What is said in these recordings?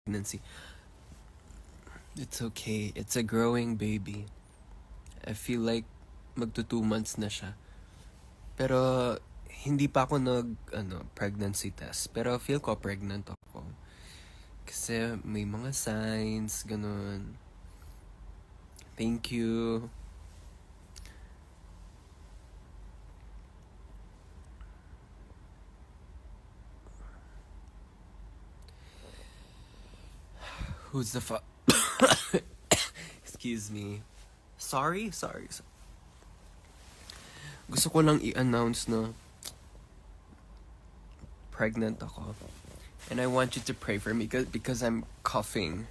pregnancy. It's okay. It's a growing baby. I feel like magto 2 months na siya. Pero hindi pa ako pregnancy test. Pero feel ko pregnant ako. Kasi may mga signs, ganun. Thank you. Who's the Excuse me. Sorry. Gusto ko lang i-announce na pregnant ako. And I want you to pray for me because I'm coughing.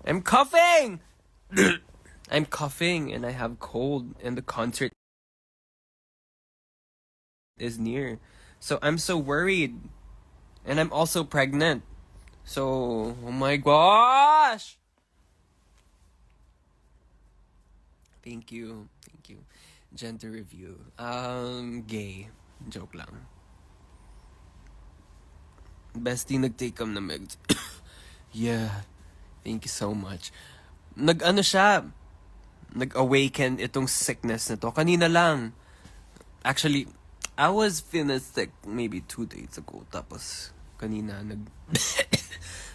I'm coughing and I have cold and the concert is near. So I'm so worried. And I'm also pregnant. So, oh my gosh! Thank you. Gender review. Gay. Joke lang. Bestie, nag-take na Meg. Yeah. Thank you so much. Nag-awaken itong sickness na to. Kanina lang. Actually, I was feeling sick maybe 2 days ago. Tapos, kanina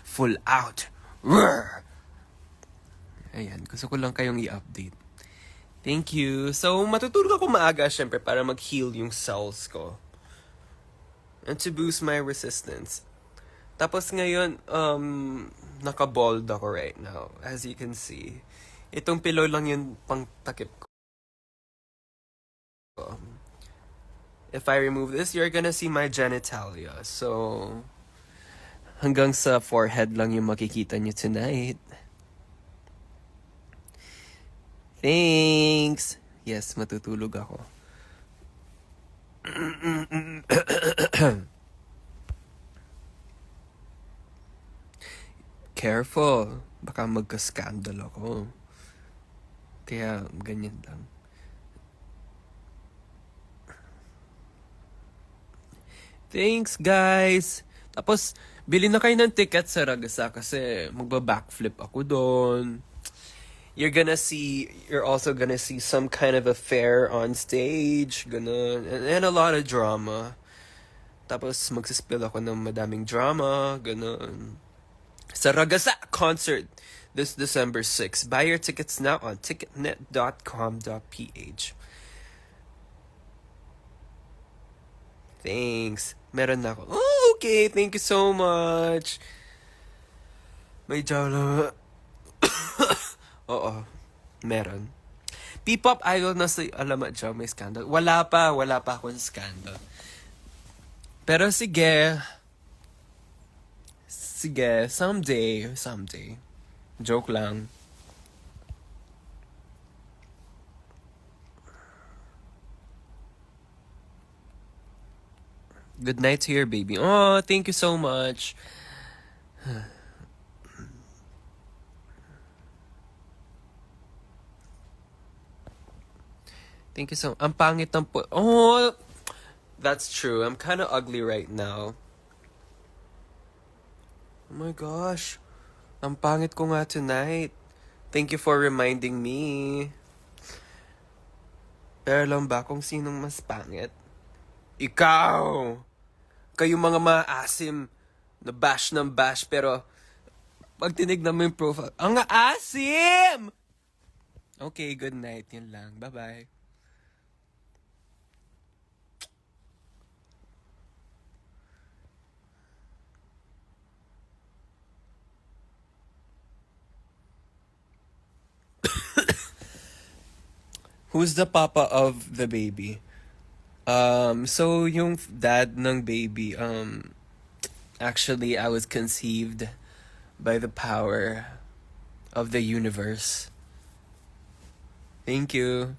full out. Roar! Ayan, gusto ko lang kayong i-update. Thank you. So, matutulog ako maaga, syempre, para mag-heal yung cells ko. And to boost my resistance. Tapos ngayon, naka-bald ako right now. As you can see. Itong pillow lang yung pang takip ko. If I remove this, you're gonna see my genitalia. So, hanggang sa forehead lang yung makikita nyo tonight. Thanks! Yes, matutulog ako. Careful. Baka magka-scandal ako. Kaya, ganyan lang. Thanks, guys! Tapos, bili na kayo ng ticket sa Ragasa kasi magba-backflip ako doon. You're also gonna see some kind of affair on stage, ganun, and a lot of drama. Tapos magsispill ako ng madaming drama, ganun. Sa Ragasa concert this December 6. Buy your tickets now on ticketnet.com.ph. Thanks. Meron na ako. Oh, okay. Thank you so much. May jawla. Oo. Meron. P-pop idol na sa alamat dyan, may scandal. Wala pa akong scandal. Pero sige, someday. Joke lang. Good night to your baby. Oh, thank you so much. Thank you so much. Ang pangit ng Oh, that's true. I'm kind of ugly right now. Oh my gosh. Ang pangit ko nga tonight. Thank you for reminding me. Pero alam ba kung sinong mas pangit? Ikaw! Kayo mga maasim na bash ng bash, pero pag tinignan mo yung profile, ang asim! Okay, good night. Yan lang. Bye-bye. Who's the papa of the baby? So yung dad ng baby, actually I was conceived by the power of the universe. Thank you.